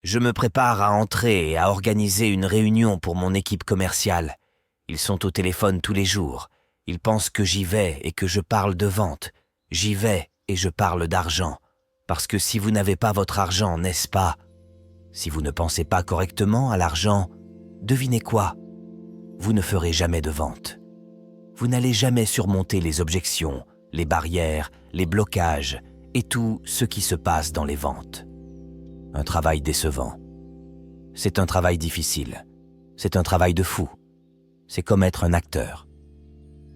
Je me prépare à entrer et à organiser une réunion pour mon équipe commerciale. Ils sont au téléphone tous les jours. Ils pensent que j'y vais et que je parle de vente. J'y vais et je parle d'argent. Parce que si vous n'avez pas votre argent, n'est-ce pas? Si vous ne pensez pas correctement à l'argent, devinez quoi? Vous ne ferez jamais de vente. Vous n'allez jamais surmonter les objections, les barrières, les blocages et tout ce qui se passe dans les ventes. Un travail décevant. C'est un travail difficile. C'est un travail de fou. C'est comme être un acteur.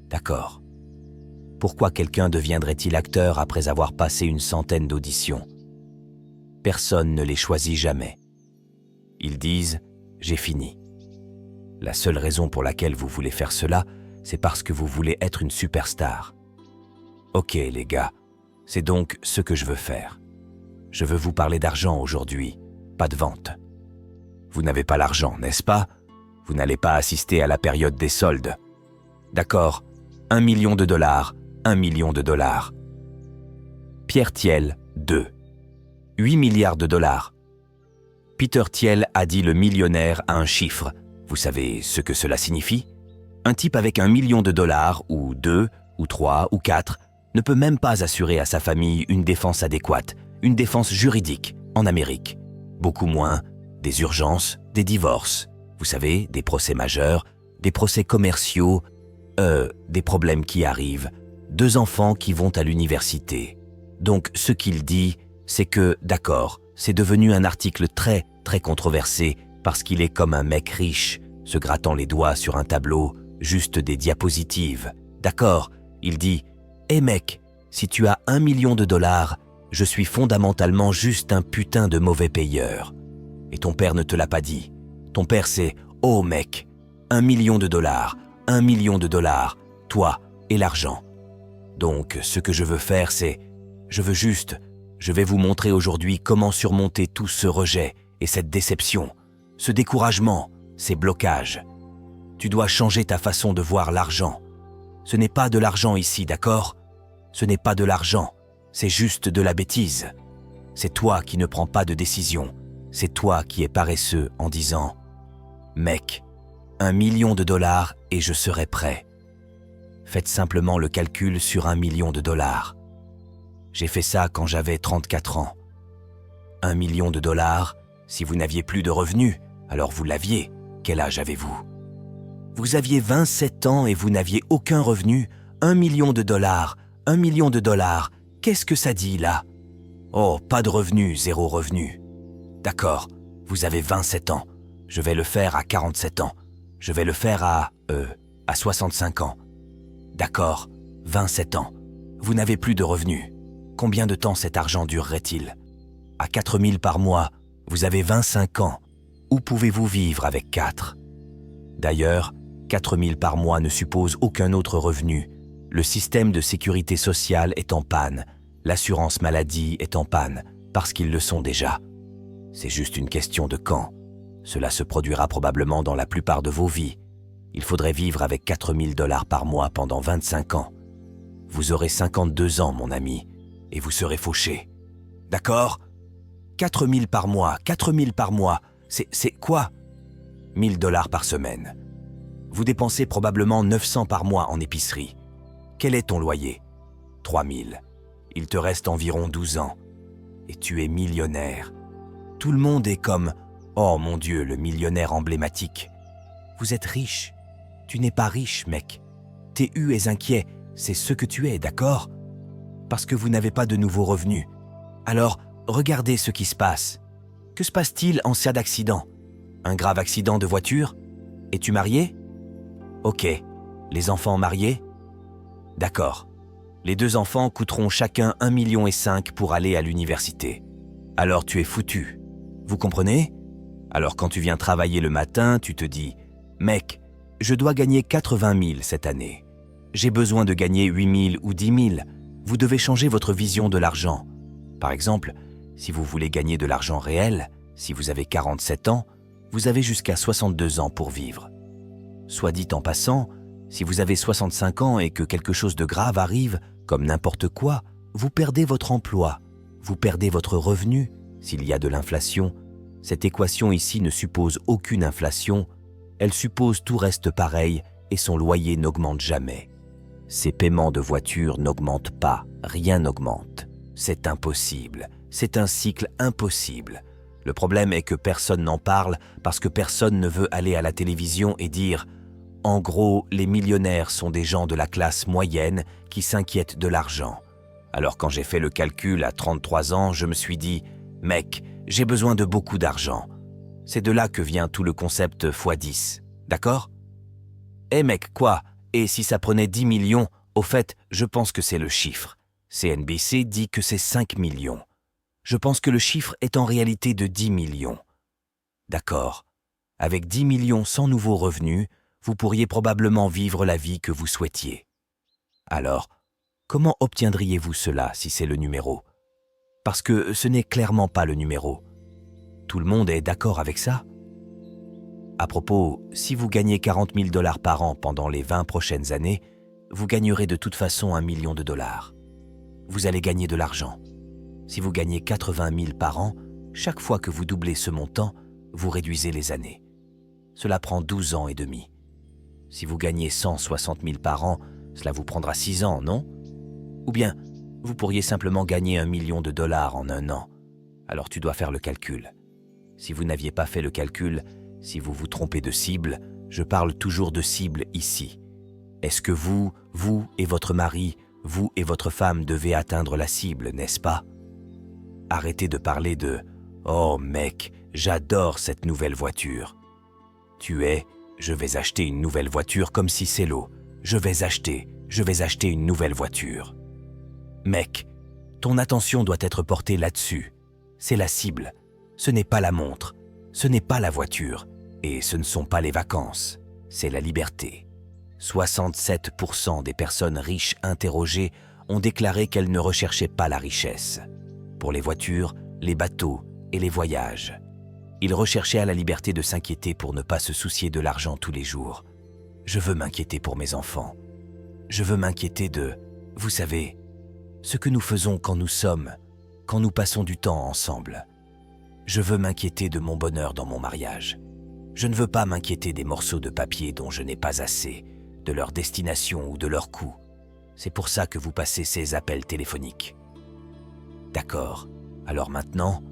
D'accord. Pourquoi quelqu'un deviendrait-il acteur après avoir passé une centaine d'auditions? Personne ne les choisit jamais. Ils disent « j'ai fini ». La seule raison pour laquelle vous voulez faire cela, c'est parce que vous voulez être une superstar. Ok les gars, c'est donc ce que je veux faire. Je veux vous parler d'argent aujourd'hui, pas de vente. Vous n'avez pas l'argent, n'est-ce pas? Vous n'allez pas assister à la période des soldes. D'accord, 1 million de dollars, 1 million de dollars. Pierre Thiel, 2. 8 milliards de dollars. Peter Thiel a dit le millionnaire à un chiffre. Vous savez ce que cela signifie? Un type avec 1 million de dollars, ou 2, ou 3, ou 4, ne peut même pas assurer à sa famille une défense adéquate, une défense juridique en Amérique. Beaucoup moins des urgences, des divorces, vous savez, des procès majeurs, des procès commerciaux, des problèmes qui arrivent, 2 enfants qui vont à l'université. Donc ce qu'il dit, c'est que, d'accord, c'est devenu un article très, très controversé parce qu'il est comme un mec riche, se grattant les doigts sur un tableau, juste des diapositives. D'accord, il dit « Hé mec, si tu as 1 million de dollars, je suis fondamentalement juste un putain de mauvais payeur. » Et ton père ne te l'a pas dit. Ton père c'est « Oh mec, 1 million de dollars, 1 million de dollars, toi et l'argent. » Donc ce que je veux faire c'est, je vais vous montrer aujourd'hui comment surmonter tout ce rejet et cette déception, ce découragement, ces blocages. Tu dois changer ta façon de voir l'argent. Ce n'est pas de l'argent ici, d'accord? Ce n'est pas de l'argent, c'est juste de la bêtise. C'est toi qui ne prends pas de décision. C'est toi qui es paresseux en disant « Mec, 1 million de dollars et je serai prêt. » Faites simplement le calcul sur 1 million de dollars. J'ai fait ça quand j'avais 34 ans. 1 million de dollars, si vous n'aviez plus de revenus, alors vous l'aviez. Quel âge avez-vous? Vous aviez 27 ans et vous n'aviez aucun revenu. 1 million de dollars, 1 million de dollars, qu'est-ce que ça dit là? Oh, pas de revenus, 0 revenu. D'accord, vous avez 27 ans. Je vais le faire à 47 ans. Je vais le faire à 65 ans. D'accord, 27 ans. Vous n'avez plus de revenus. Combien de temps cet argent durerait-il? À 4 000 par mois, vous avez 25 ans. Où pouvez-vous vivre avec 4? D'ailleurs, 4 000 par mois ne suppose aucun autre revenu. Le système de sécurité sociale est en panne. L'assurance maladie est en panne, parce qu'ils le sont déjà. C'est juste une question de quand. Cela se produira probablement dans la plupart de vos vies. Il faudrait vivre avec 4 000 dollars par mois pendant 25 ans. Vous aurez 52 ans, mon ami, et vous serez fauché. D'accord? 4 000 par mois, 4 000 par mois, c'est quoi? 1 000 dollars par semaine. Vous dépensez probablement 900 par mois en épicerie. Quel est ton loyer? 3 000. Il te reste environ 12 ans. Et tu es millionnaire. Tout le monde est comme « Oh mon Dieu, le millionnaire emblématique ». Vous êtes riche. Tu n'es pas riche, mec. T'es es inquiet, c'est ce que tu es, d'accord? Parce que vous n'avez pas de nouveaux revenus. Alors, regardez ce qui se passe. Que se passe-t-il en cas d'accident? Un grave accident de voiture? Es-tu marié? Ok. Les enfants mariés? D'accord. Les 2 enfants coûteront chacun 1,5 million pour aller à l'université. Alors tu es foutu. Vous comprenez? Alors quand tu viens travailler le matin, tu te dis « Mec, je dois gagner 80 000 cette année. J'ai besoin de gagner 8 000 ou 10 000. » Vous devez changer votre vision de l'argent. Par exemple, si vous voulez gagner de l'argent réel, si vous avez 47 ans, vous avez jusqu'à 62 ans pour vivre. Soit dit en passant, si vous avez 65 ans et que quelque chose de grave arrive, comme n'importe quoi, vous perdez votre emploi, vous perdez votre revenu, s'il y a de l'inflation, Cette équation ici ne suppose aucune inflation, elle suppose tout reste pareil et son loyer n'augmente jamais. Ses paiements de voiture n'augmentent pas, rien n'augmente. C'est impossible, c'est un cycle impossible. Le problème est que personne n'en parle parce que personne ne veut aller à la télévision et dire « En gros, les millionnaires sont des gens de la classe moyenne qui s'inquiètent de l'argent. » Alors quand j'ai fait le calcul à 33 ans, je me suis dit « Mec, j'ai besoin de beaucoup d'argent. » C'est de là que vient tout le concept x10, d'accord ? Eh mec, quoi ? Et si ça prenait 10 millions, au fait, je pense que c'est le chiffre. CNBC dit que c'est 5 millions. Je pense que le chiffre est en réalité de 10 millions. D'accord. Avec 10 millions sans nouveaux revenus, vous pourriez probablement vivre la vie que vous souhaitiez. Alors, comment obtiendriez-vous cela si c'est le numéro ? Parce que ce n'est clairement pas le numéro. Tout le monde est d'accord avec ça ? À propos, si vous gagnez 40 000 $ par an pendant les 20 prochaines années, vous gagnerez de toute façon 1 million de dollars. Vous allez gagner de l'argent. Si vous gagnez 80 000 par an, chaque fois que vous doublez ce montant, vous réduisez les années. Cela prend 12 ans et demi. Si vous gagnez 160 000 par an, cela vous prendra 6 ans, non ? Ou bien, vous pourriez simplement gagner 1 million de dollars en 1 an. Alors tu dois faire le calcul. Si vous n'aviez pas fait le calcul, si vous vous trompez de cible, je parle toujours de cible ici. Est-ce que vous et votre mari, vous et votre femme devez atteindre la cible, n'est-ce pas ? Arrêtez de parler de « Oh mec, j'adore cette nouvelle voiture ». Je vais acheter une nouvelle voiture comme si c'est l'eau. Je vais acheter une nouvelle voiture. Mec, ton attention doit être portée là-dessus. C'est la cible. Ce n'est pas la montre. Ce n'est pas la voiture. Et ce ne sont pas les vacances. C'est la liberté. 67% des personnes riches interrogées ont déclaré qu'elles ne recherchaient pas la richesse. Pour les voitures, les bateaux et les voyages. Ils recherchaient à la liberté de s'inquiéter pour ne pas se soucier de l'argent tous les jours. Je veux m'inquiéter pour mes enfants. Je veux m'inquiéter de, vous savez, ce que nous faisons quand nous passons du temps ensemble. Je veux m'inquiéter de mon bonheur dans mon mariage. Je ne veux pas m'inquiéter des morceaux de papier dont je n'ai pas assez, de leur destination ou de leur coût. C'est pour ça que vous passez ces appels téléphoniques. D'accord. Alors maintenant,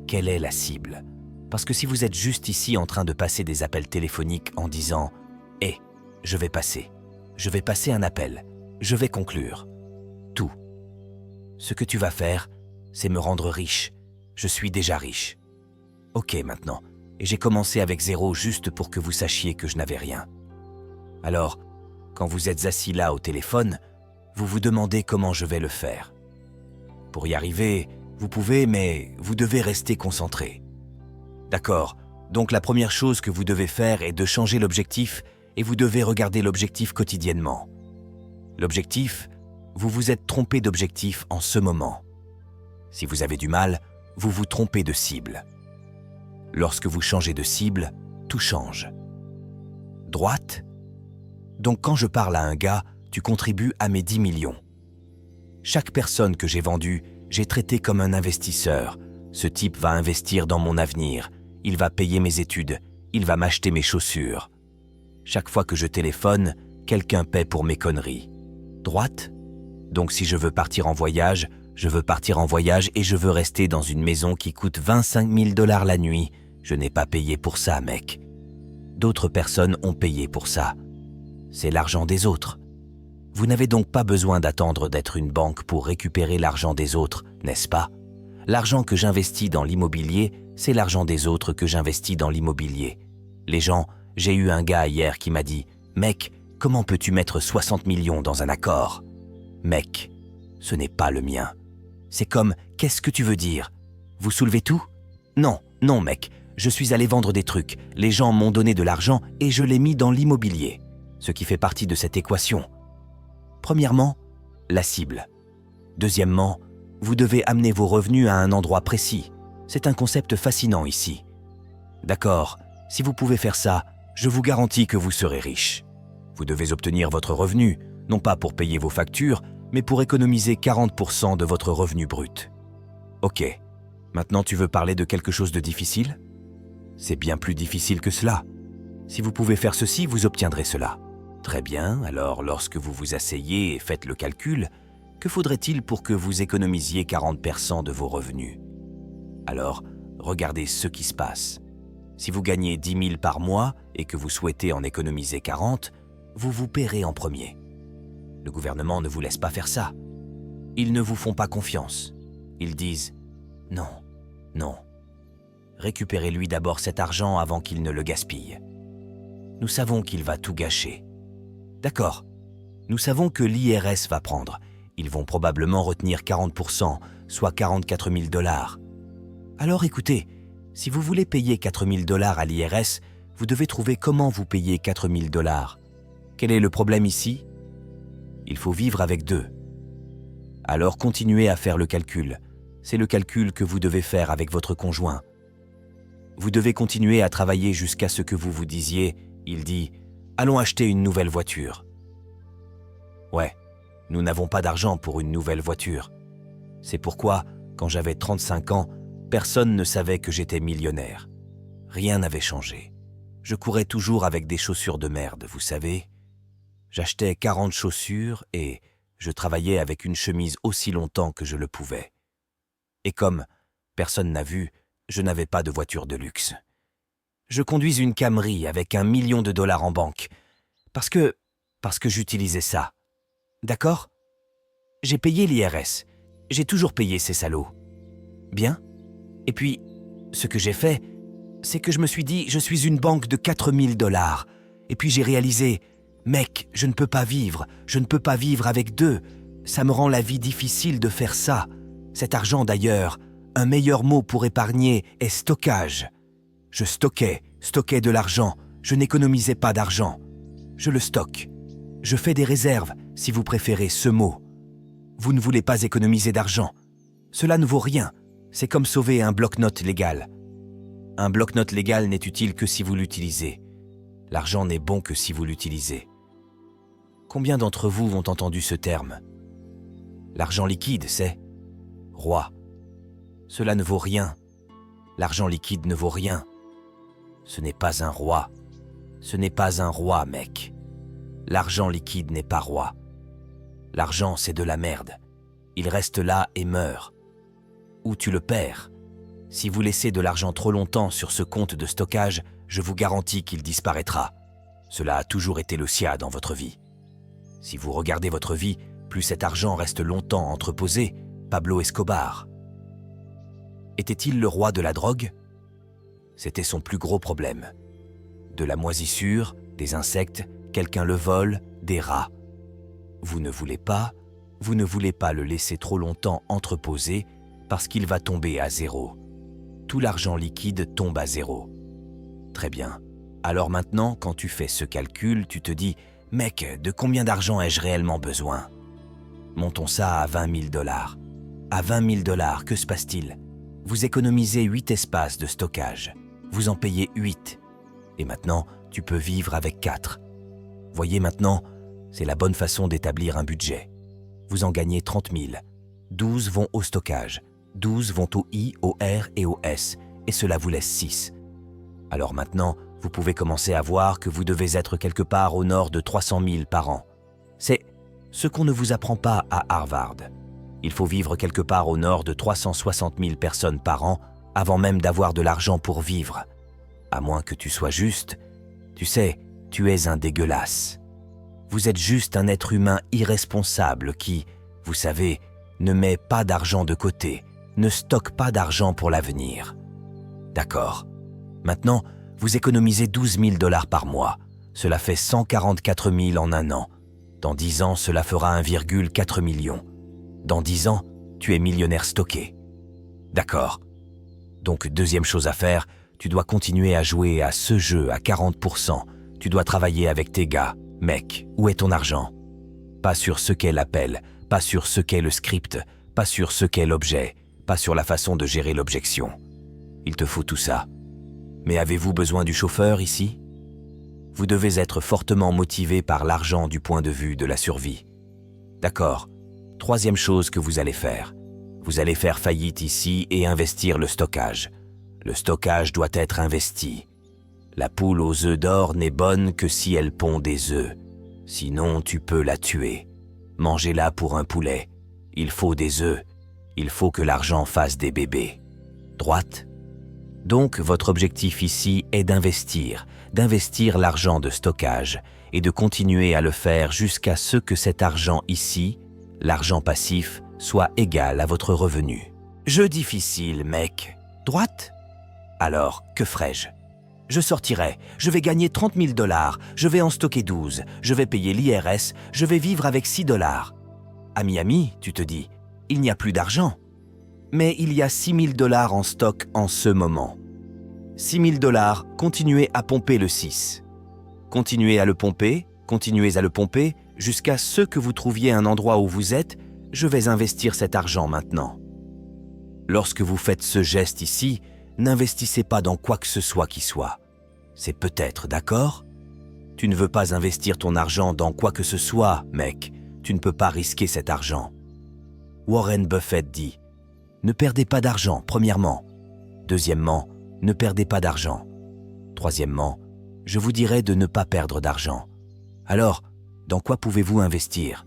quelle est la cible ? Parce que si vous êtes juste ici en train de passer des appels téléphoniques en disant « Hé, je vais passer un appel, je vais conclure. » Tout. Ce que tu vas faire, c'est me rendre riche. Je suis déjà riche. Ok maintenant, et j'ai commencé avec 0 juste pour que vous sachiez que je n'avais rien. Alors, quand vous êtes assis là au téléphone, vous vous demandez comment je vais le faire. Pour y arriver, vous pouvez, mais vous devez rester concentré. D'accord, donc la première chose que vous devez faire est de changer l'objectif et vous devez regarder l'objectif quotidiennement. L'objectif, vous vous êtes trompé d'objectif en ce moment. Si vous avez du mal, vous vous trompez de cible. Lorsque vous changez de cible, tout change. Droite ? Donc quand je parle à un gars, tu contribues à mes 10 millions. Chaque personne que j'ai vendue, j'ai traité comme un investisseur. Ce type va investir dans mon avenir. Il va payer mes études. Il va m'acheter mes chaussures. Chaque fois que je téléphone, quelqu'un paie pour mes conneries. Droite ? Donc si je veux partir en voyage, je veux partir en voyage et je veux rester dans une maison qui coûte 25 000 $ la nuit. Je n'ai pas payé pour ça, mec. D'autres personnes ont payé pour ça. C'est l'argent des autres. Vous n'avez donc pas besoin d'attendre d'être une banque pour récupérer l'argent des autres, n'est-ce pas ? L'argent que j'investis dans l'immobilier, c'est l'argent des autres que j'investis dans l'immobilier. Les gens, j'ai eu un gars hier qui m'a dit « Mec, comment peux-tu mettre 60 millions dans un accord ?» Mec, ce n'est pas le mien. C'est comme « Qu'est-ce que tu veux dire ? Vous soulevez tout ? » Non, non mec, je suis allé vendre des trucs. Les gens m'ont donné de l'argent et je l'ai mis dans l'immobilier. Ce qui fait partie de cette équation. Premièrement, la cible. Deuxièmement, vous devez amener vos revenus à un endroit précis. C'est un concept fascinant ici. D'accord, si vous pouvez faire ça, je vous garantis que vous serez riche. Vous devez obtenir votre revenu, non pas pour payer vos factures, mais pour économiser 40% de votre revenu brut. Ok, maintenant tu veux parler de quelque chose de difficile ? C'est bien plus difficile que cela. Si vous pouvez faire ceci, vous obtiendrez cela. Très bien, alors lorsque vous vous asseyez et faites le calcul, que faudrait-il pour que vous économisiez 40% de vos revenus? Alors, regardez ce qui se passe. Si vous gagnez 10 000 par mois et que vous souhaitez en économiser 40, vous vous paierez en premier. Le gouvernement ne vous laisse pas faire ça. Ils ne vous font pas confiance. Ils disent « Non, non. Récupérez-lui d'abord cet argent avant qu'il ne le gaspille. Nous savons qu'il va tout gâcher. D'accord, nous savons que l'IRS va prendre. Ils vont probablement retenir 40%, soit 44 000 $. Alors écoutez, si vous voulez payer 4 000 $ à l'IRS, vous devez trouver comment vous payez 4 000 $. Quel est le problème ici? Il faut vivre avec 2. Alors continuez à faire le calcul. C'est le calcul que vous devez faire avec votre conjoint. Vous devez continuer à travailler jusqu'à ce que vous vous disiez, il dit, allons acheter une nouvelle voiture. Ouais, nous n'avons pas d'argent pour une nouvelle voiture. C'est pourquoi, quand j'avais 35 ans, personne ne savait que j'étais millionnaire. Rien n'avait changé. Je courais toujours avec des chaussures de merde, vous savez. J'achetais 40 chaussures et je travaillais avec une chemise aussi longtemps que je le pouvais. Et comme personne n'a vu, je n'avais pas de voiture de luxe. Je conduis une Camry avec $1 million en banque. Parce que j'utilisais ça. D'accord? J'ai payé l'IRS. J'ai toujours payé ces salauds. Bien? Et puis, ce que j'ai fait, c'est que je me suis dit, je suis une banque de 4 000 $. Et puis j'ai réalisé, mec, je ne peux pas vivre avec 2. Ça me rend la vie difficile de faire ça. Cet argent d'ailleurs, un meilleur mot pour épargner est stockage. Je stockais de l'argent, je n'économisais pas d'argent. Je le stocke. Je fais des réserves, si vous préférez ce mot. Vous ne voulez pas économiser d'argent. Cela ne vaut rien. C'est comme sauver un bloc-notes légal. Un bloc-notes légal n'est utile que si vous l'utilisez. L'argent n'est bon que si vous l'utilisez. Combien d'entre vous ont entendu ce terme? L'argent liquide, c'est roi. Cela ne vaut rien. L'argent liquide ne vaut rien. Ce n'est pas un roi. Ce n'est pas un roi, mec. L'argent liquide n'est pas roi. L'argent, c'est de la merde. Il reste là et meurt. Ou tu le perds. Si vous laissez de l'argent trop longtemps sur ce compte de stockage, je vous garantis qu'il disparaîtra. Cela a toujours été le cas dans votre vie. Si vous regardez votre vie, plus cet argent reste longtemps entreposé, Pablo Escobar. Était-il le roi de la drogue? C'était son plus gros problème. De la moisissure, des insectes, quelqu'un le vole, des rats. Vous ne voulez pas le laisser trop longtemps entreposé parce qu'il va tomber à zéro. Tout l'argent liquide tombe à zéro. Très bien. Alors maintenant, quand tu fais ce calcul, tu te dis « Mec, de combien d'argent ai-je réellement besoin ?» Montons ça à 20 000 $. À 20 000 $, que se passe-t-il? Vous économisez 8 espaces de stockage. Vous en payez 8. Et maintenant, tu peux vivre avec 4. Voyez maintenant, c'est la bonne façon d'établir un budget. Vous en gagnez 30 000. 12 vont au stockage. 12 vont au I, au R et au S. Et cela vous laisse 6. Alors maintenant, vous pouvez commencer à voir que vous devez être quelque part au nord de 300 000 par an. C'est ce qu'on ne vous apprend pas à Harvard. Il faut vivre quelque part au nord de 360 000 personnes par an avant même d'avoir de l'argent pour vivre. À moins que tu sois juste, tu sais, tu es un dégueulasse. Vous êtes juste un être humain irresponsable qui, vous savez, ne met pas d'argent de côté, ne stocke pas d'argent pour l'avenir. D'accord. Maintenant, vous économisez 12 000 $ par mois. Cela fait 144 000 en un an. Dans 10 ans, cela fera 1,4 million. Dans 10 ans, tu es millionnaire stocké. D'accord. Donc, deuxième chose à faire, tu dois continuer à jouer à ce jeu à 40%. Tu dois travailler avec tes gars. Mec, où est ton argent? Pas sur ce qu'est l'appel, pas sur ce qu'est le script, pas sur ce qu'est l'objet, pas sur la façon de gérer l'objection. Il te faut tout ça. Mais avez-vous besoin du chauffeur ici? Vous devez être fortement motivé par l'argent du point de vue de la survie. D'accord. Troisième chose que vous allez faire. Vous allez faire faillite ici et investir le stockage. Le stockage doit être investi. La poule aux œufs d'or n'est bonne que si elle pond des œufs. Sinon, tu peux la tuer. Mangez-la pour un poulet. Il faut des œufs. Il faut que l'argent fasse des bébés. Droite? Donc, votre objectif ici est d'investir l'argent de stockage et de continuer à le faire jusqu'à ce que cet argent ici, l'argent passif, soit égal à votre revenu. Jeu difficile, mec. Droite? Alors, que ferai-je? Je sortirai, je vais gagner 30 000 $, je vais en stocker 12, je vais payer l'IRS, je vais vivre avec 6 $. À Miami, tu te dis, il n'y a plus d'argent. Mais il y a 6 000 $ en stock en ce moment. 6 000 $, continuez à pomper le 6. Continuez à le pomper, jusqu'à ce que vous trouviez un endroit où vous êtes, je vais investir cet argent maintenant. Lorsque vous faites ce geste ici, n'investissez pas dans quoi que ce soit qui soit. C'est peut-être, d'accord? Tu ne veux pas investir ton argent dans quoi que ce soit, mec. Tu ne peux pas risquer cet argent. Warren Buffett dit « Ne perdez pas d'argent, premièrement. Deuxièmement, ne perdez pas d'argent. Troisièmement, je vous dirais de ne pas perdre d'argent. Alors, dans quoi pouvez-vous investir?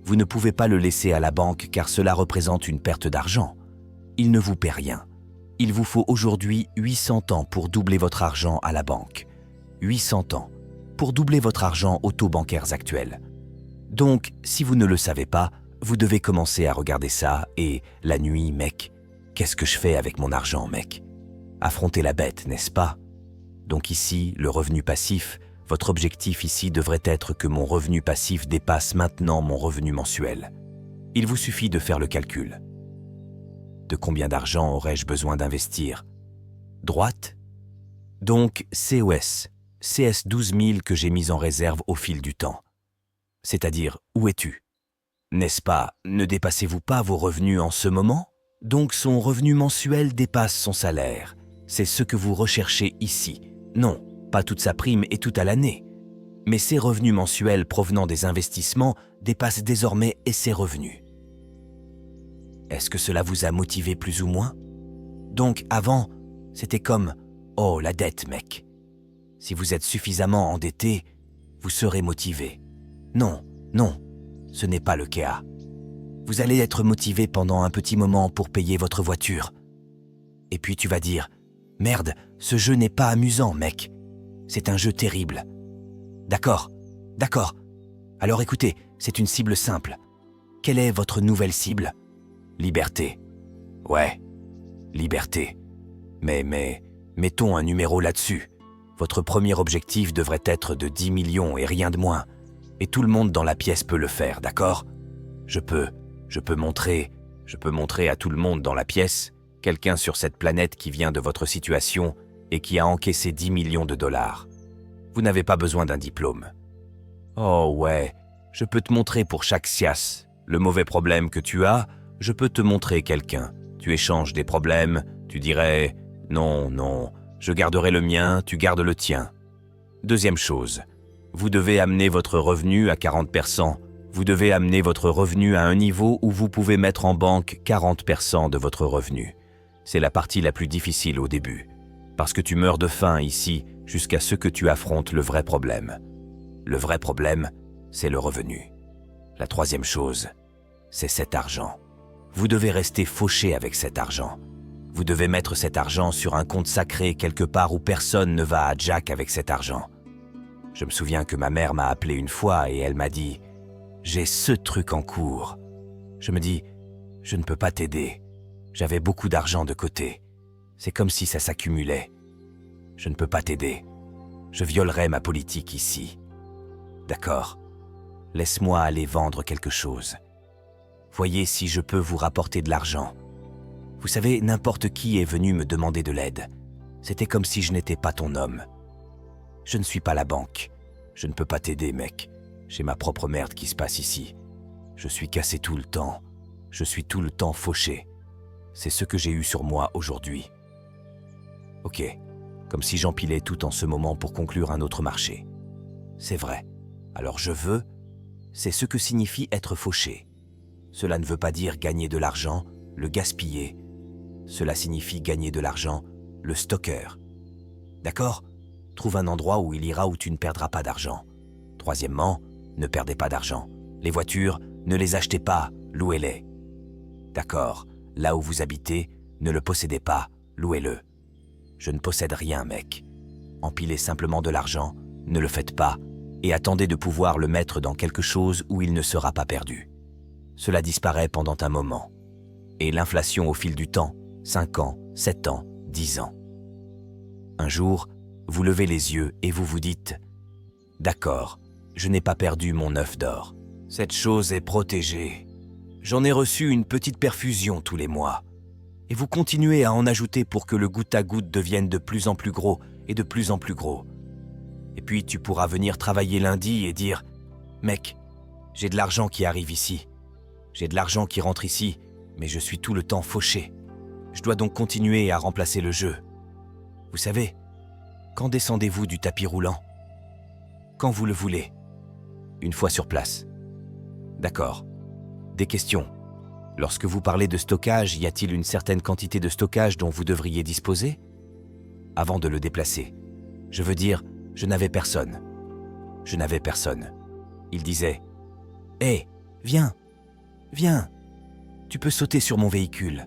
Vous ne pouvez pas le laisser à la banque car cela représente une perte d'argent. Il ne vous paie rien. Il vous faut aujourd'hui 800 ans pour doubler votre argent à la banque. 800 ans pour doubler votre argent aux taux bancaires actuels. Donc, si vous ne le savez pas, vous devez commencer à regarder ça et, la nuit, mec, qu'est-ce que je fais avec mon argent, mec? Affronter la bête, n'est-ce pas? Donc ici, le revenu passif, votre objectif ici devrait être que mon revenu passif dépasse maintenant mon revenu mensuel. Il vous suffit de faire le calcul. De combien d'argent aurais-je besoin d'investir? Droite? Donc COS, CS 12 000 que j'ai mis en réserve au fil du temps. C'est-à-dire, où es-tu? N'est-ce pas, ne dépassez-vous pas vos revenus en ce moment? Donc son revenu mensuel dépasse son salaire. C'est ce que vous recherchez ici. Non, pas toute sa prime et tout à l'année. Mais ses revenus mensuels provenant des investissements dépassent désormais et ses revenus. Est-ce que cela vous a motivé plus ou moins? Donc avant, c'était comme « Oh, la dette, mec ». Si vous êtes suffisamment endetté, vous serez motivé. Non, non, ce n'est pas le cas. Vous allez être motivé pendant un petit moment pour payer votre voiture. Et puis tu vas dire « Merde, ce jeu n'est pas amusant, mec. C'est un jeu terrible. » D'accord, d'accord. Alors écoutez, c'est une cible simple. Quelle est votre nouvelle cible? Liberté. Ouais, liberté. Mais, mettons un numéro là-dessus. Votre premier objectif devrait être de 10 millions et rien de moins. Et tout le monde dans la pièce peut le faire, d'accord? Je peux montrer à tout le monde dans la pièce, quelqu'un sur cette planète qui vient de votre situation et qui a encaissé 10 millions de $. Vous n'avez pas besoin d'un diplôme. Oh ouais, je peux te montrer pour chaque SIAS. Le mauvais problème que tu as, je peux te montrer quelqu'un. Tu échanges des problèmes, tu dirais « Non, non, je garderai le mien, tu gardes le tien. » Deuxième chose, vous devez amener votre revenu à 40%. Vous devez amener votre revenu à un niveau où vous pouvez mettre en banque 40% de votre revenu. C'est la partie la plus difficile au début, parce que tu meurs de faim ici jusqu'à ce que tu affrontes le vrai problème. Le vrai problème, c'est le revenu. La troisième chose, c'est cet argent. Vous devez rester fauché avec cet argent. Vous devez mettre cet argent sur un compte sacré quelque part où personne ne va à Jack avec cet argent. Je me souviens que ma mère m'a appelé une fois et elle m'a dit « J'ai ce truc en cours ». Je me dis « Je ne peux pas t'aider. J'avais beaucoup d'argent de côté. C'est comme si ça s'accumulait. Je ne peux pas t'aider. Je violerai ma politique ici. D'accord, laisse-moi aller vendre quelque chose. Voyez si je peux vous rapporter de l'argent. Vous savez, n'importe qui est venu me demander de l'aide. C'était comme si je n'étais pas ton homme. Je ne suis pas la banque. Je ne peux pas t'aider, mec. J'ai ma propre merde qui se passe ici. Je suis cassé tout le temps. Je suis tout le temps fauché. C'est ce que j'ai eu sur moi aujourd'hui. Ok, comme si j'empilais tout en ce moment pour conclure un autre marché. C'est vrai. Alors je veux, c'est ce que signifie être fauché. Cela ne veut pas dire gagner de l'argent, le gaspiller. Cela signifie gagner de l'argent, le stocker. D'accord? Trouve un endroit où il ira où tu ne perdras pas d'argent. Troisièmement, ne perdez pas d'argent. Les voitures, ne les achetez pas, louez-les. D'accord, là où vous habitez, ne le possédez pas, louez-le. Je ne possède rien, mec. Empilez simplement de l'argent, ne le faites pas, et attendez de pouvoir le mettre dans quelque chose où il ne sera pas perdu. Cela disparaît pendant un moment. Et l'inflation au fil du temps, 5 ans, 7 ans, 10 ans. Un jour, vous levez les yeux et vous vous dites « D'accord, je n'ai pas perdu mon œuf d'or. Cette chose est protégée. J'en ai reçu une petite perfusion tous les mois. » Et vous continuez à en ajouter pour que le goutte à goutte devienne de plus en plus gros et de plus en plus gros. Et puis tu pourras venir travailler lundi et dire « Mec, j'ai de l'argent qui arrive ici. J'ai de l'argent qui rentre ici, mais je suis tout le temps fauché. Je dois donc continuer à remplacer le jeu. » Vous savez, quand descendez-vous du tapis roulant? Quand vous le voulez. Une fois sur place. D'accord. Des questions. Lorsque vous parlez de stockage, y a-t-il une certaine quantité de stockage dont vous devriez disposer? Avant de le déplacer. Je veux dire, je n'avais personne. Je n'avais personne. Il disait « Hé, viens, viens, tu peux sauter sur mon véhicule. »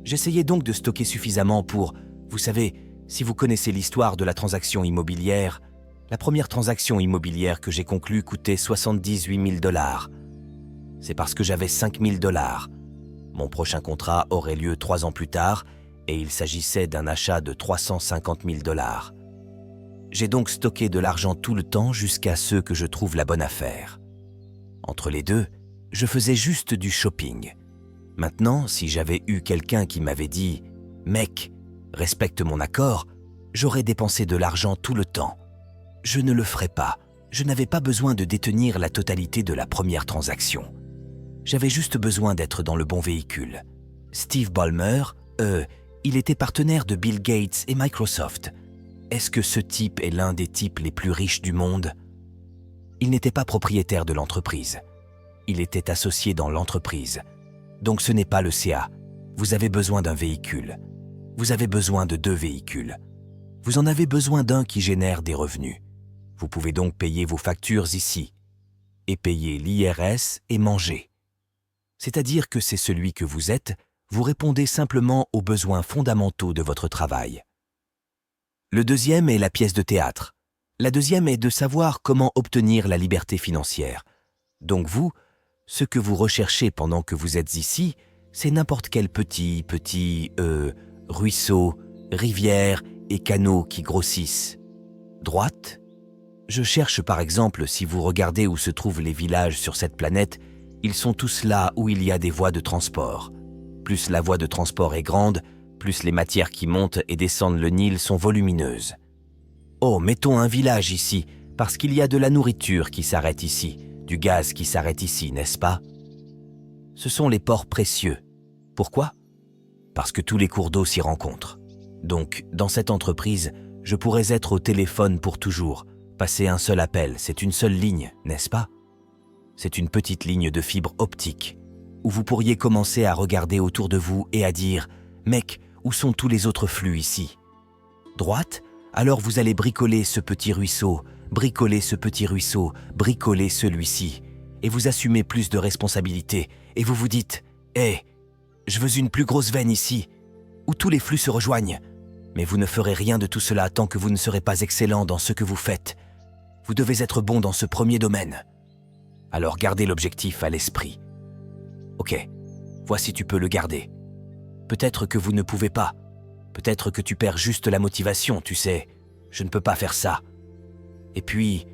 J'essayais donc de stocker suffisamment pour, vous savez, si vous connaissez l'histoire de la transaction immobilière, la première transaction immobilière que j'ai conclue coûtait 78 000 $. C'est parce que j'avais 5 000 $. Mon prochain contrat aurait lieu 3 ans plus tard et il s'agissait d'un achat de 350 000 $. J'ai donc stocké de l'argent tout le temps jusqu'à ce que je trouve la bonne affaire. Entre les deux, je faisais juste du shopping. Maintenant, si j'avais eu quelqu'un qui m'avait dit « Mec, respecte mon accord », j'aurais dépensé de l'argent tout le temps. Je ne le ferais pas. Je n'avais pas besoin de détenir la totalité de la première transaction. J'avais juste besoin d'être dans le bon véhicule. Steve Ballmer, il était partenaire de Bill Gates et Microsoft. Est-ce que ce type est l'un des types les plus riches du monde? Il n'était pas propriétaire de l'entreprise. Il était associé dans l'entreprise. Donc ce n'est pas le CA. Vous avez besoin d'un véhicule. Vous avez besoin de 2 véhicules. Vous en avez besoin d'un qui génère des revenus. Vous pouvez donc payer vos factures ici et payer l'IRS et manger. C'est-à-dire que c'est celui que vous êtes, vous répondez simplement aux besoins fondamentaux de votre travail. Le deuxième est la pièce de théâtre. La deuxième est de savoir comment obtenir la liberté financière. Donc vous, ce que vous recherchez pendant que vous êtes ici, c'est n'importe quel petit ruisseau, rivière et canaux qui grossissent. Droite? Je cherche par exemple, si vous regardez où se trouvent les villages sur cette planète, ils sont tous là où il y a des voies de transport. Plus la voie de transport est grande, plus les matières qui montent et descendent le Nil sont volumineuses. Oh, mettons un village ici, parce qu'il y a de la nourriture qui s'arrête ici, du gaz qui s'arrête ici, n'est-ce pas? Ce sont les ports précieux. Pourquoi? Parce que tous les cours d'eau s'y rencontrent. Donc, dans cette entreprise, je pourrais être au téléphone pour toujours. Passer un seul appel, c'est une seule ligne, n'est-ce pas? C'est une petite ligne de fibre optique, où vous pourriez commencer à regarder autour de vous et à dire « Mec, où sont tous les autres flux ici ?» Droite? Alors vous allez bricoler ce petit ruisseau, bricoler ce petit ruisseau, bricoler celui-ci, et vous assumez plus de responsabilités, et vous vous dites « Hé, je veux une plus grosse veine ici, où tous les flux se rejoignent. » Mais vous ne ferez rien de tout cela tant que vous ne serez pas excellent dans ce que vous faites. Vous devez être bon dans ce premier domaine. Alors gardez l'objectif à l'esprit. Ok, vois si tu peux le garder. Peut-être que vous ne pouvez pas. Peut-être que tu perds juste la motivation, tu sais. Je ne peux pas faire ça. Et puis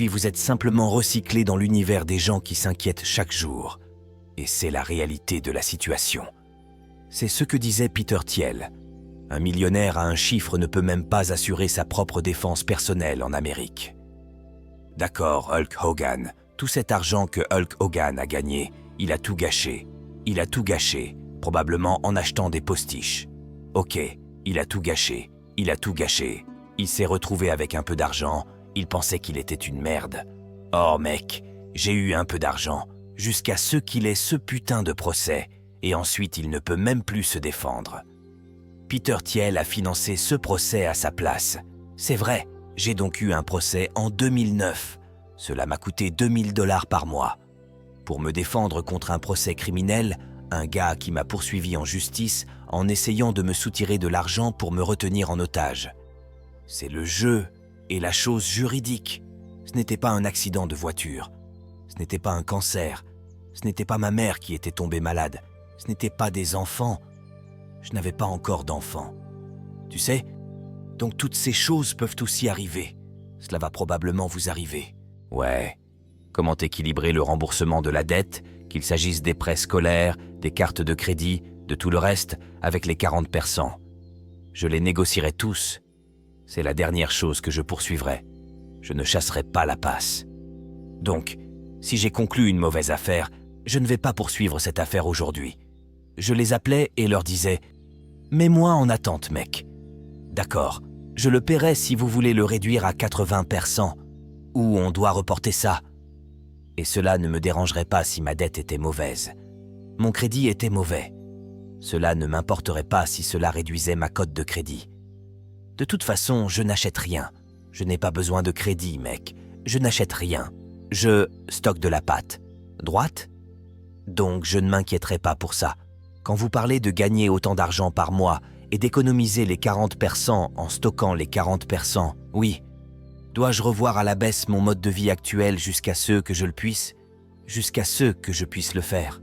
vous êtes simplement recyclé dans l'univers des gens qui s'inquiètent chaque jour. Et c'est la réalité de la situation. C'est ce que disait Peter Thiel. Un millionnaire à un chiffre ne peut même pas assurer sa propre défense personnelle en Amérique. D'accord, Hulk Hogan. Tout cet argent que Hulk Hogan a gagné, il a tout gâché. Il a tout gâché, probablement en achetant des postiches. Ok, il a tout gâché. Il a tout gâché. Il s'est retrouvé avec un peu d'argent. Il pensait qu'il était une merde. Oh mec, j'ai eu un peu d'argent, jusqu'à ce qu'il ait ce putain de procès, et ensuite il ne peut même plus se défendre. Peter Thiel a financé ce procès à sa place. C'est vrai, j'ai donc eu un procès en 2009. Cela m'a coûté 2000 $ par mois. Pour me défendre contre un procès criminel, un gars qui m'a poursuivi en justice en essayant de me soutirer de l'argent pour me retenir en otage. C'est le jeu et la chose juridique. Ce n'était pas un accident de voiture. Ce n'était pas un cancer. Ce n'était pas ma mère qui était tombée malade. Ce n'était pas des enfants. Je n'avais pas encore d'enfants. Tu sais, donc toutes ces choses peuvent aussi arriver. Cela va probablement vous arriver. Ouais. Comment équilibrer le remboursement de la dette, qu'il s'agisse des prêts scolaires, des cartes de crédit, de tout le reste, avec les 40%. Je les négocierai tous. C'est la dernière chose que je poursuivrai. Je ne chasserai pas la passe. Donc, si j'ai conclu une mauvaise affaire, je ne vais pas poursuivre cette affaire aujourd'hui. Je les appelais et leur disais « Mets-moi en attente, mec. D'accord, je le paierai si vous voulez le réduire à 80%, ou on doit reporter ça. » Et cela ne me dérangerait pas si ma dette était mauvaise. Mon crédit était mauvais. Cela ne m'importerait pas si cela réduisait ma cote de crédit. De toute façon, je n'achète rien. Je n'ai pas besoin de crédit, mec. Je n'achète rien. Je stocke de la pâte. Droite ? Donc je ne m'inquiéterai pas pour ça. Quand vous parlez de gagner autant d'argent par mois et d'économiser les 40% en stockant les 40%, oui. Dois-je revoir à la baisse mon mode de vie actuel jusqu'à ce que je le puisse ? Jusqu'à ce que je puisse le faire ?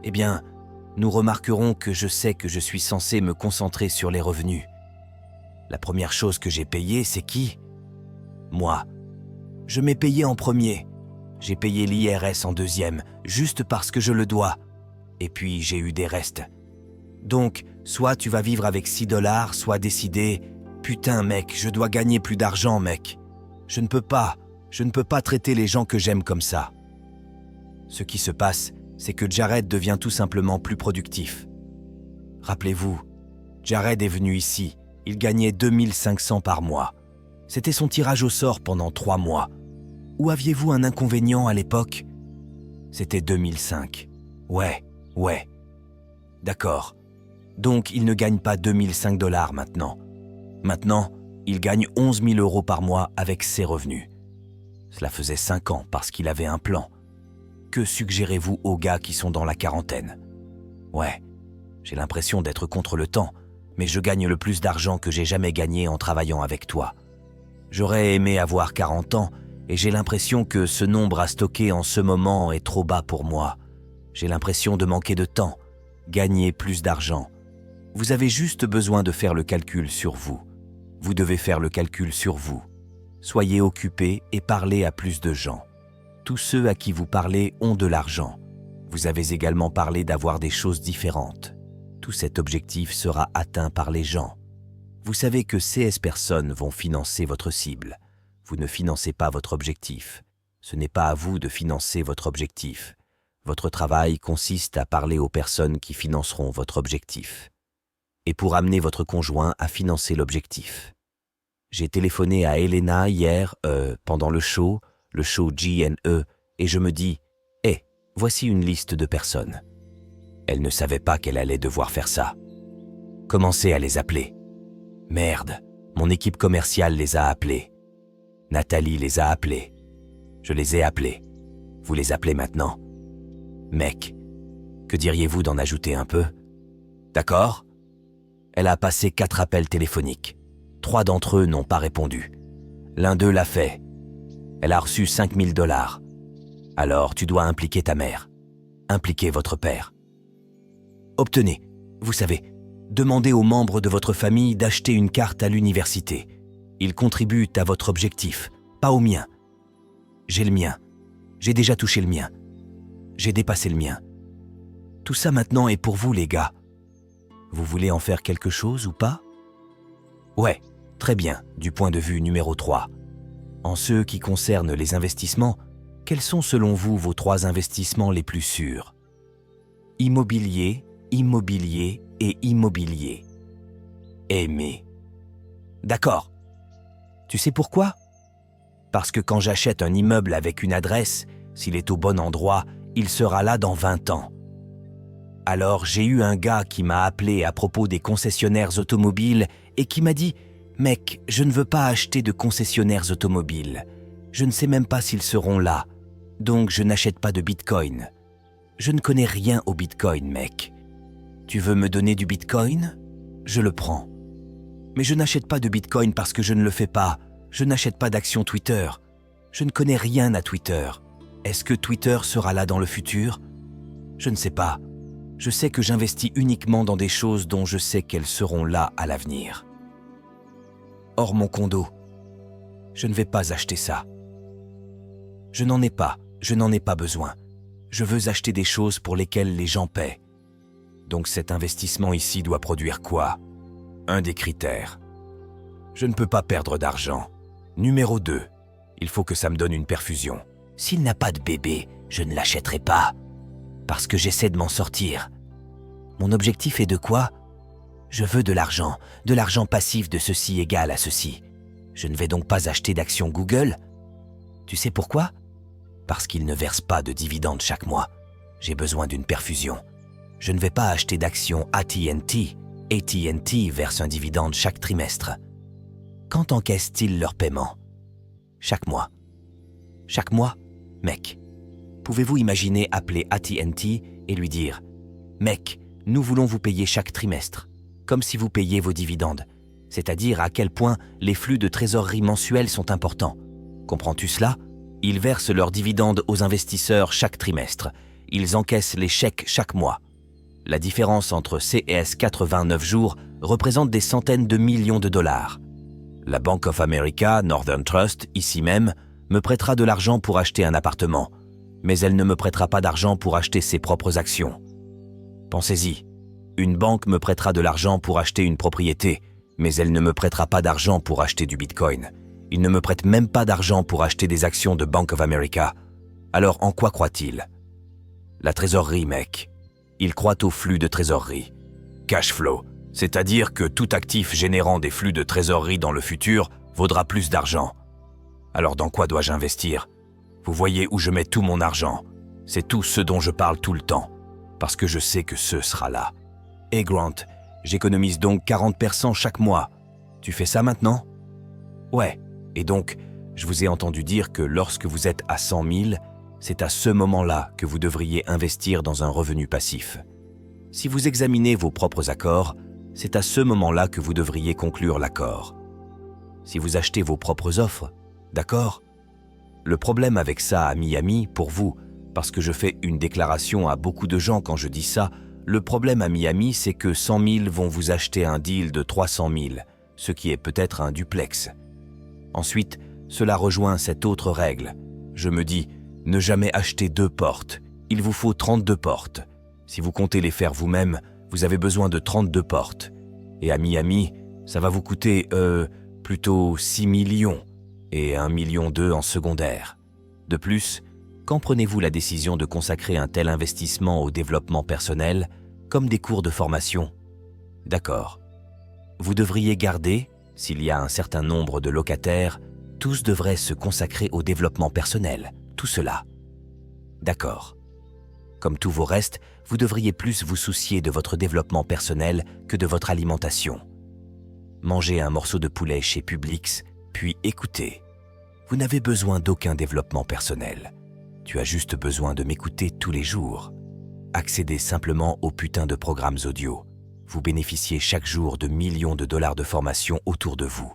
Eh bien, nous remarquerons que je sais que je suis censé me concentrer sur les revenus. La première chose que j'ai payée, c'est qui ? Moi. Je m'ai payé en premier. J'ai payé l'IRS en deuxième, juste parce que je le dois. Et puis, j'ai eu des restes. Donc, soit tu vas vivre avec 6 $, soit décider « Putain, mec, je dois gagner plus d'argent, mec. Je ne peux pas traiter les gens que j'aime comme ça. » Ce qui se passe, c'est que Jared devient tout simplement plus productif. Rappelez-vous, Jared est venu ici. Il gagnait 2500 par mois. C'était son tirage au sort pendant 3 mois. Ou aviez-vous un inconvénient à l'époque ? C'était 2005. Ouais. D'accord. Donc, il ne gagne pas 2005 $ maintenant. Maintenant, il gagne 11 000 € par mois avec ses revenus. Cela faisait 5 ans parce qu'il avait un plan. Que suggérez-vous aux gars qui sont dans la quarantaine ? Ouais, j'ai l'impression d'être contre le temps, mais je gagne le plus d'argent que j'ai jamais gagné en travaillant avec toi. J'aurais aimé avoir 40 ans et j'ai l'impression que ce nombre à stocker en ce moment est trop bas pour moi. J'ai l'impression de manquer de temps, gagner plus d'argent. Vous avez juste besoin de faire le calcul sur vous. Vous devez faire le calcul sur vous. Soyez occupés et parlez à plus de gens. Tous ceux à qui vous parlez ont de l'argent. Vous avez également parlé d'avoir des choses différentes. Tout cet objectif sera atteint par les gens. Vous savez que ces personnes vont financer votre cible. Vous ne financez pas votre objectif. Ce n'est pas à vous de financer votre objectif. Votre travail consiste à parler aux personnes qui financeront votre objectif. Et pour amener votre conjoint à financer l'objectif. J'ai téléphoné à Elena hier, pendant le show G&E, et je me dis « Hé, voici une liste de personnes. » Elle ne savait pas qu'elle allait devoir faire ça. Commencez à les appeler. Merde, mon équipe commerciale les a appelés. Nathalie les a appelés. Je les ai appelés. Vous les appelez maintenant. Mec, que diriez-vous d'en ajouter un peu ? D'accord ? Elle a passé 4 appels téléphoniques. 3 d'entre eux n'ont pas répondu. L'un d'eux l'a fait. Elle a reçu 5 000 $. Alors tu dois impliquer ta mère. Impliquer votre père. Obtenez, vous savez, demandez aux membres de votre famille d'acheter une carte à l'université. Ils contribuent à votre objectif, pas au mien. J'ai le mien. J'ai déjà touché le mien. J'ai dépassé le mien. Tout ça maintenant est pour vous, les gars. Vous voulez en faire quelque chose ou pas ? Ouais, très bien, du point de vue numéro 3. En ce qui concerne les investissements, quels sont selon vous vos 3 investissements les plus sûrs ? Immobilier, immobilier et immobilier. Aimer. D'accord. Tu sais pourquoi ? Parce que quand j'achète un immeuble avec une adresse, s'il est au bon endroit, il sera là dans 20 ans. Alors j'ai eu un gars qui m'a appelé à propos des concessionnaires automobiles et qui m'a dit « Mec, je ne veux pas acheter de concessionnaires automobiles. Je ne sais même pas s'ils seront là. Donc je n'achète pas de Bitcoin. Je ne connais rien au Bitcoin, mec. Tu veux me donner du Bitcoin? Je le prends. Mais je n'achète pas de Bitcoin parce que je ne le fais pas. Je n'achète pas d'actions Twitter. Je ne connais rien à Twitter. Est-ce que Twitter sera là dans le futur? Je ne sais pas. Je sais que j'investis uniquement dans des choses dont je sais qu'elles seront là à l'avenir. Or mon condo, je ne vais pas acheter ça. Je n'en ai pas besoin. Je veux acheter des choses pour lesquelles les gens paient. Donc cet investissement ici doit produire quoi? Un des critères. Je ne peux pas perdre d'argent. Numéro 2, il faut que ça me donne une perfusion. S'il n'a pas de bébé, je ne l'achèterai pas. Parce que j'essaie de m'en sortir. Mon objectif est de quoi? Je veux de l'argent passif de ceci égal à ceci. Je ne vais donc pas acheter d'actions Google. Tu sais pourquoi? Parce qu'ils ne versent pas de dividendes chaque mois. J'ai besoin d'une perfusion. Je ne vais pas acheter d'actions AT&T. AT&T verse un dividende chaque trimestre. Quand encaissent-ils leur paiement? Chaque mois. Chaque mois? Mec, pouvez-vous imaginer appeler AT&T et lui dire « Mec, nous voulons vous payer chaque trimestre, comme si vous payiez vos dividendes. C'est-à-dire à quel point les flux de trésorerie mensuels sont importants. Comprends-tu cela? Ils versent leurs dividendes aux investisseurs chaque trimestre. Ils encaissent les chèques chaque mois. La différence entre CS 89 jours représente des centaines de millions de dollars. La Bank of America, Northern Trust, ici même, me prêtera de l'argent pour acheter un appartement, mais elle ne me prêtera pas d'argent pour acheter ses propres actions. Pensez-y, une banque me prêtera de l'argent pour acheter une propriété, mais elle ne me prêtera pas d'argent pour acheter du Bitcoin. Il ne me prête même pas d'argent pour acheter des actions de Bank of America. Alors en quoi croit-il? La trésorerie, mec. Il croit au flux de trésorerie. Cash flow, c'est-à-dire que tout actif générant des flux de trésorerie dans le futur vaudra plus d'argent. Alors dans quoi dois-je investir? Vous voyez où je mets tout mon argent. C'est tout ce dont je parle tout le temps, parce que je sais que ce sera là. Et Grant, j'économise donc 40% chaque mois. Tu fais ça maintenant? Ouais. Et donc, je vous ai entendu dire que lorsque vous êtes à 100 000, c'est à ce moment-là que vous devriez investir dans un revenu passif. Si vous examinez vos propres accords, c'est à ce moment-là que vous devriez conclure l'accord. Si vous achetez vos propres offres, d'accord? Le problème avec ça à Miami, pour vous, parce que je fais une déclaration à beaucoup de gens quand je dis ça, le problème à Miami, c'est que 100 000 vont vous acheter un deal de 300 000, ce qui est peut-être un duplex. Ensuite, cela rejoint cette autre règle. Je me dis, ne jamais acheter 2 portes. Il vous faut 32 portes. Si vous comptez les faire vous-même, vous avez besoin de 32 portes. Et à Miami, ça va vous coûter, plutôt 6 millions et 1,2 million en secondaire. De plus, quand prenez-vous la décision de consacrer un tel investissement au développement personnel, comme des cours de formation? D'accord. Vous devriez garder, s'il y a un certain nombre de locataires, tous devraient se consacrer au développement personnel, tout cela. D'accord. Comme tous vos restes, vous devriez plus vous soucier de votre développement personnel que de votre alimentation. Mangez un morceau de poulet chez Publix, puis écoutez. Vous n'avez besoin d'aucun développement personnel. Tu as juste besoin de m'écouter tous les jours. Accédez simplement aux putains de programmes audio. Vous bénéficiez chaque jour de millions de dollars de formation autour de vous.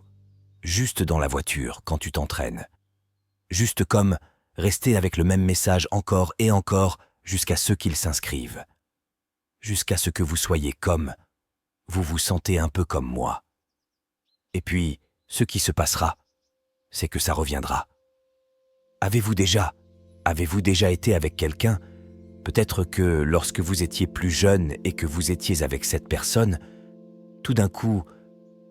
Juste dans la voiture, quand tu t'entraînes. Juste comme rester avec le même message encore et encore jusqu'à ce qu'il s'inscrive. Jusqu'à ce que vous soyez comme, vous vous sentez un peu comme moi. Et puis, ce qui se passera, c'est que ça reviendra. Avez-vous déjà été avec quelqu'un? Peut-être que lorsque vous étiez plus jeune et que vous étiez avec cette personne, tout d'un coup,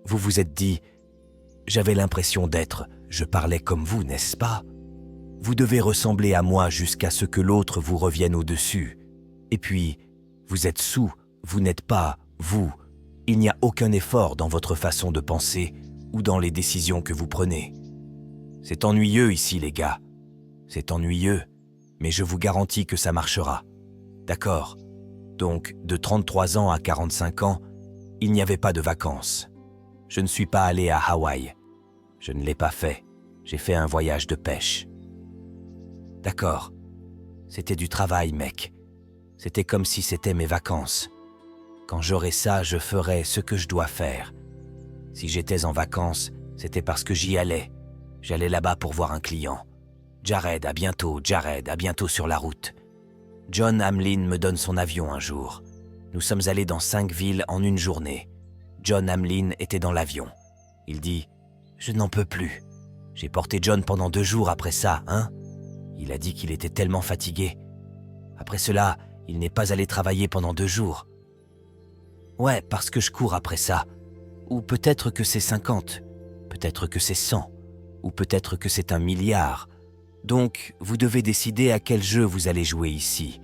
vous vous êtes dit « J'avais l'impression d'être, je parlais comme vous, n'est-ce pas? Vous devez ressembler à moi jusqu'à ce que l'autre vous revienne au-dessus. Et puis, vous êtes sous, vous n'êtes pas, vous. Il n'y a aucun effort dans votre façon de penser ou dans les décisions que vous prenez. C'est ennuyeux ici, les gars. C'est ennuyeux, mais je vous garantis que ça marchera. D'accord? Donc, de 33 ans à 45 ans, il n'y avait pas de vacances. Je ne suis pas allé à Hawaï. Je ne l'ai pas fait. J'ai fait un voyage de pêche. D'accord. C'était du travail, mec. C'était comme si c'était mes vacances. Quand j'aurai ça, je ferai ce que je dois faire. Si j'étais en vacances, c'était parce que j'y allais. J'allais là-bas pour voir un client. Jared, à bientôt sur la route. John Hamlin me donne son avion un jour. Nous sommes allés dans 5 villes en une journée. John Hamlin était dans l'avion. Il dit « Je n'en peux plus. J'ai porté John pendant 2 jours après ça, hein ?» Il a dit qu'il était tellement fatigué. Après cela, il n'est pas allé travailler pendant 2 jours. Ouais, parce que je cours après ça. Ou peut-être que c'est 50, peut-être que c'est 100, ou peut-être que c'est 1 milliard. Donc, vous devez décider à quel jeu vous allez jouer ici,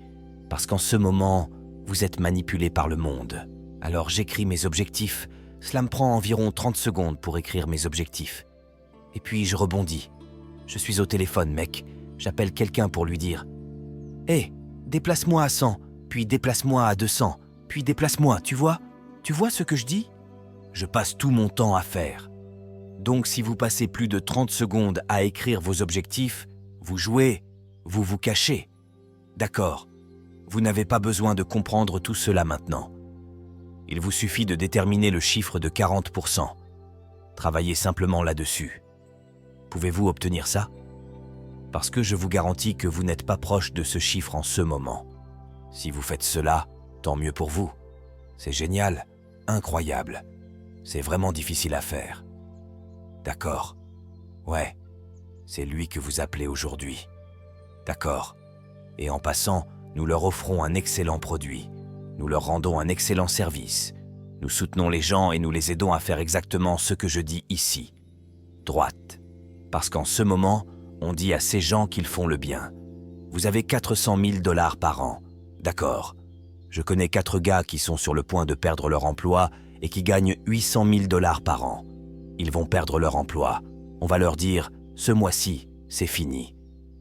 parce qu'en ce moment, vous êtes manipulé par le monde. Alors j'écris mes objectifs. Cela me prend environ 30 secondes pour écrire mes objectifs. Et puis je rebondis. Je suis au téléphone, mec. J'appelle quelqu'un pour lui dire « Hé, déplace-moi à 100, puis déplace-moi à 200, puis déplace-moi, tu vois ? Tu vois ce que je dis ?» Je passe tout mon temps à faire. Donc si vous passez plus de 30 secondes à écrire vos objectifs, vous jouez, vous vous cachez. D'accord, vous n'avez pas besoin de comprendre tout cela maintenant. Il vous suffit de déterminer le chiffre de 40%. Travaillez simplement là-dessus. Pouvez-vous obtenir ça ? Parce que je vous garantis que vous n'êtes pas proche de ce chiffre en ce moment. Si vous faites cela, tant mieux pour vous. C'est génial, incroyable. C'est vraiment difficile à faire. D'accord. Ouais, c'est lui que vous appelez aujourd'hui. D'accord. Et en passant, nous leur offrons un excellent produit. Nous leur rendons un excellent service. Nous soutenons les gens et nous les aidons à faire exactement ce que je dis ici. Droite. Parce qu'en ce moment, on dit à ces gens qu'ils font le bien. Vous avez 400 000 $ par an. D'accord. Je connais 4 gars qui sont sur le point de perdre leur emploi et qui gagnent 800 000 $ par an. Ils vont perdre leur emploi. On va leur dire « Ce mois-ci, c'est fini. »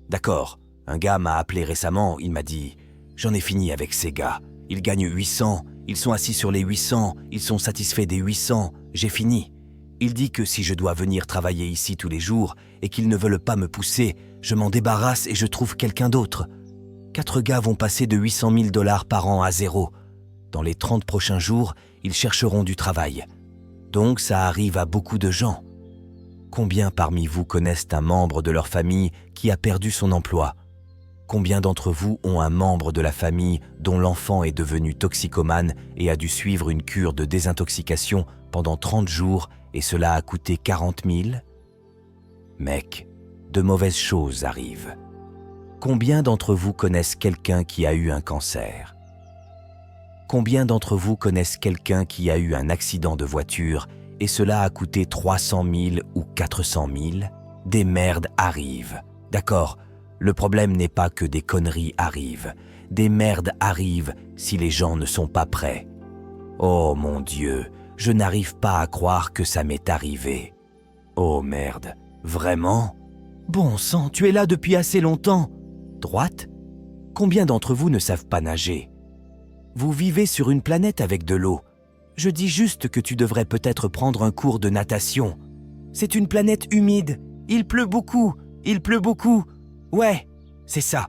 D'accord. Un gars m'a appelé récemment, il m'a dit « J'en ai fini avec ces gars. Ils gagnent 800, ils sont assis sur les 800, ils sont satisfaits des 800, j'ai fini. » Il dit que si je dois venir travailler ici tous les jours et qu'ils ne veulent pas me pousser, je m'en débarrasse et je trouve quelqu'un d'autre. 4 gars vont passer de 800 000 $ par an à 0. Dans les 30 prochains jours, ils chercheront du travail. Donc ça arrive à beaucoup de gens. Combien parmi vous connaissent un membre de leur famille qui a perdu son emploi ? Combien d'entre vous ont un membre de la famille dont l'enfant est devenu toxicomane et a dû suivre une cure de désintoxication pendant 30 jours et cela a coûté 40 000 ? Mec, de mauvaises choses arrivent. Combien d'entre vous connaissent quelqu'un qui a eu un cancer ? Combien d'entre vous connaissent quelqu'un qui a eu un accident de voiture et cela a coûté 300 000 ou 400 000 ? Des merdes arrivent. D'accord ? Le problème n'est pas que des conneries arrivent. Des merdes arrivent si les gens ne sont pas prêts. Oh mon Dieu, je n'arrive pas à croire que ça m'est arrivé. Oh merde, vraiment ? Bon sang, tu es là depuis assez longtemps. Droite ? Combien d'entre vous ne savent pas nager ? Vous vivez sur une planète avec de l'eau. Je dis juste que tu devrais peut-être prendre un cours de natation. C'est une planète humide. Il pleut beaucoup. Ouais, c'est ça.